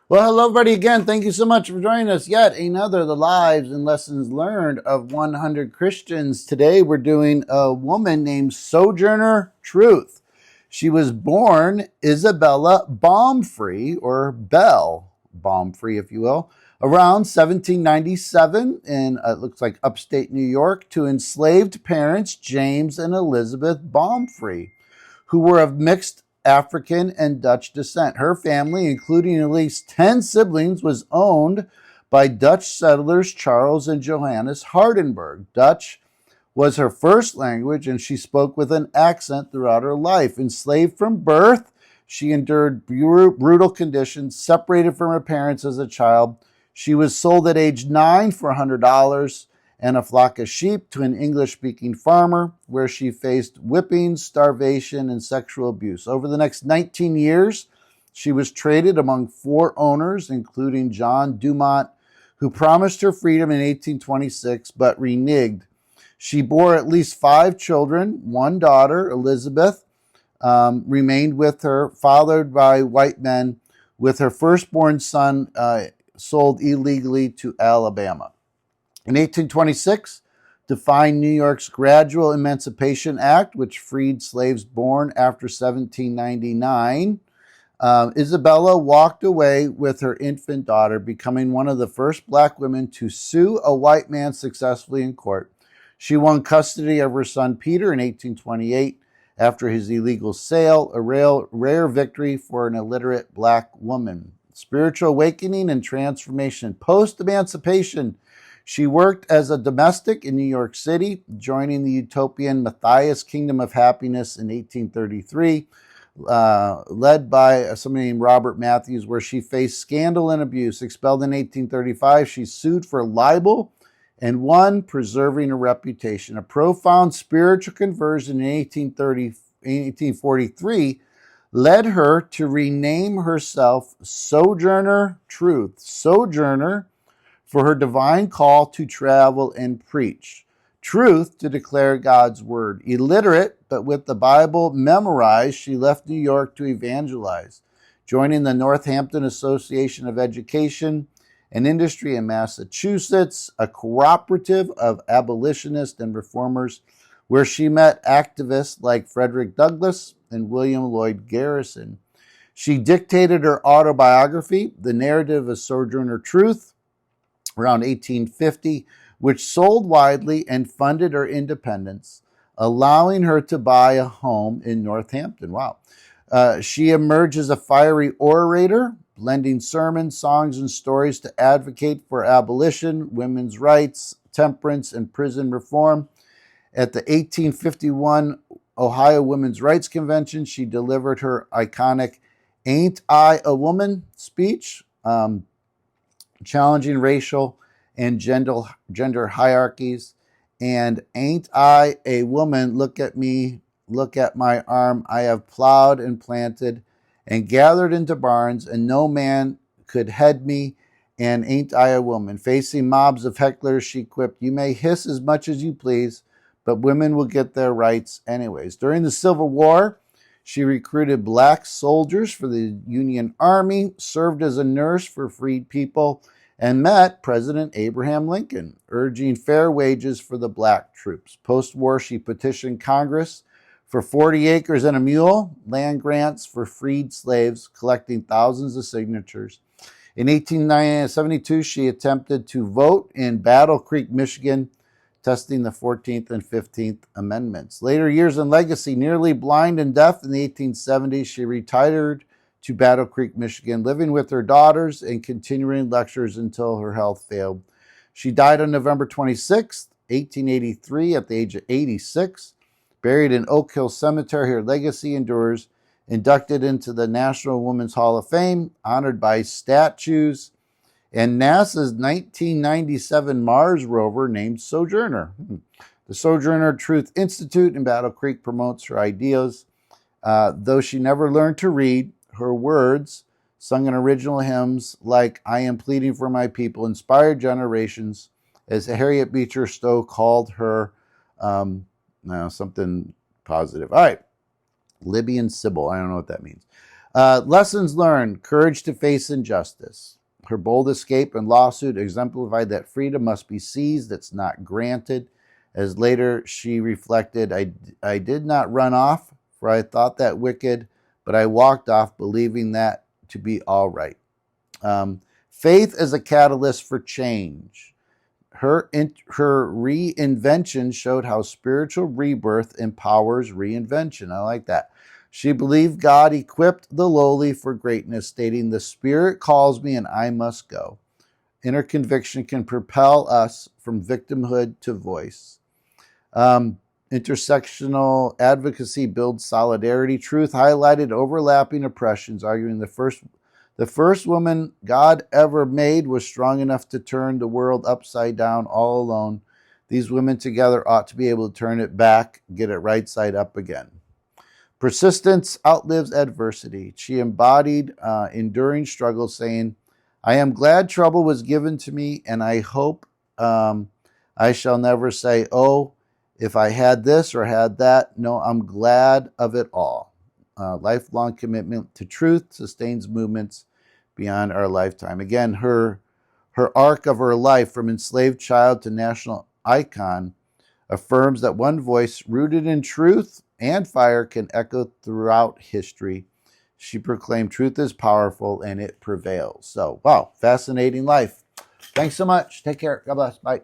Well, hello, everybody, again. Thank you so much for joining us. Yet another The Lives and Lessons Learned of 100 Christians. Today, we're doing a woman named Sojourner Truth. She was born Isabella Baumfree, or Belle Baumfree, if you will, around 1797 in, it looks like upstate New York, to enslaved parents James and Elizabeth Baumfree, who were of mixed African and Dutch descent. Her family, including at least 10 siblings, was owned by Dutch settlers Charles and Johannes Hardenberg. Dutch was her first language, and she spoke with an accent throughout her life. Enslaved from birth, she endured brutal conditions, separated from her parents as a child. She was sold at age 9 for $100 and a flock of sheep to an English-speaking farmer, where she faced whippings, starvation, and sexual abuse. Over the next 19 years, she was traded among 4 owners, including John Dumont, who promised her freedom in 1826 but reneged. She bore at least 5 children. One daughter, Elizabeth, remained with her, fathered by white men, with her firstborn son sold illegally to Alabama. In 1826, defined New York's Gradual Emancipation Act, which freed slaves born after 1799. Isabella walked away with her infant daughter, becoming one of the first black women to sue a white man successfully in court. She won custody of her son Peter in 1828 after his illegal sale, a rare victory for an illiterate black woman. Spiritual awakening and transformation. Post-emancipation, she worked as a domestic in New York City, joining the utopian Matthias Kingdom of Happiness in 1833, led by somebody named Robert Matthews, where she faced scandal and abuse. Expelled in 1835, she sued for libel and won, preserving her reputation. A profound spiritual conversion in 1843 led her to rename herself Sojourner Truth. Sojourner, for her divine call to travel and preach. Truth, to declare God's word. Illiterate, but with the Bible memorized, she left New York to evangelize, joining the Northampton Association of Education and Industry in Massachusetts, a cooperative of abolitionists and reformers, where she met activists like Frederick Douglass and William Lloyd Garrison. She dictated her autobiography, The Narrative of Sojourner Truth, around 1850, which sold widely and funded her independence, allowing her to buy a home in Northampton. Wow. She emerged as a fiery orator, blending sermons, songs, and stories to advocate for abolition, women's rights, temperance, and prison reform. At the 1851 Ohio Women's Rights Convention, she delivered her iconic "Ain't I a Woman" speech, challenging racial and gender hierarchies. And "Ain't I a woman? Look at me, look at my arm. I have plowed and planted and gathered into barns, and no man could head me. And ain't I a woman?" Facing mobs of hecklers, she quipped, "You may hiss as much as you please, but women will get their rights anyways." During the Civil War, she recruited black soldiers for the Union Army, served as a nurse for freed people, and met President Abraham Lincoln, urging fair wages for the black troops. Post-war, she petitioned Congress for 40 acres and a mule, land grants for freed slaves, collecting thousands of signatures. In 1872, she attempted to vote in Battle Creek, Michigan, testing the 14th and 15th Amendments. Later years in legacy: nearly blind and deaf in the 1870s, she retired to Battle Creek, Michigan, living with her daughters and continuing lectures until her health failed. She died on November 26, 1883, at the age of 86, buried in Oak Hill Cemetery. Her legacy endures, inducted into the National Women's Hall of Fame, honored by statues, and NASA's 1997 Mars rover named Sojourner. The Sojourner Truth Institute in Battle Creek promotes her ideas. Though she never learned to read, her words, sung in original hymns like "I Am Pleading for My People," inspired generations, as Harriet Beecher Stowe called her something positive. All right. Libyan Sybil. I don't know what that means. Lessons learned, courage to face injustice. Her bold escape and lawsuit exemplified that freedom must be seized, it's not granted. As later she reflected, I did not run off, for I thought that wicked, but I walked off believing that to be all right. Faith as a catalyst for change. Her reinvention showed how spiritual rebirth empowers reinvention. I like that. She believed God equipped the lowly for greatness, stating, "The Spirit calls me and I must go." Inner conviction can propel us from victimhood to voice. Intersectional advocacy builds solidarity. Truth highlighted overlapping oppressions, arguing the first woman God ever made was strong enough to turn the world upside down all alone. These women together ought to be able to turn it back, get it right side up again. Persistence outlives adversity. She embodied enduring struggle, saying, I am glad trouble was given to me, and I hope I shall never say, oh, if I had this or had that. No, I'm glad of it all. Lifelong commitment to truth sustains movements beyond our lifetime. Again, her arc of her life from enslaved child to national icon affirms that one voice rooted in truth and fire can echo throughout history. She proclaimed truth is powerful and it prevails. So, wow, fascinating life. Thanks so much. Take care. God bless. Bye.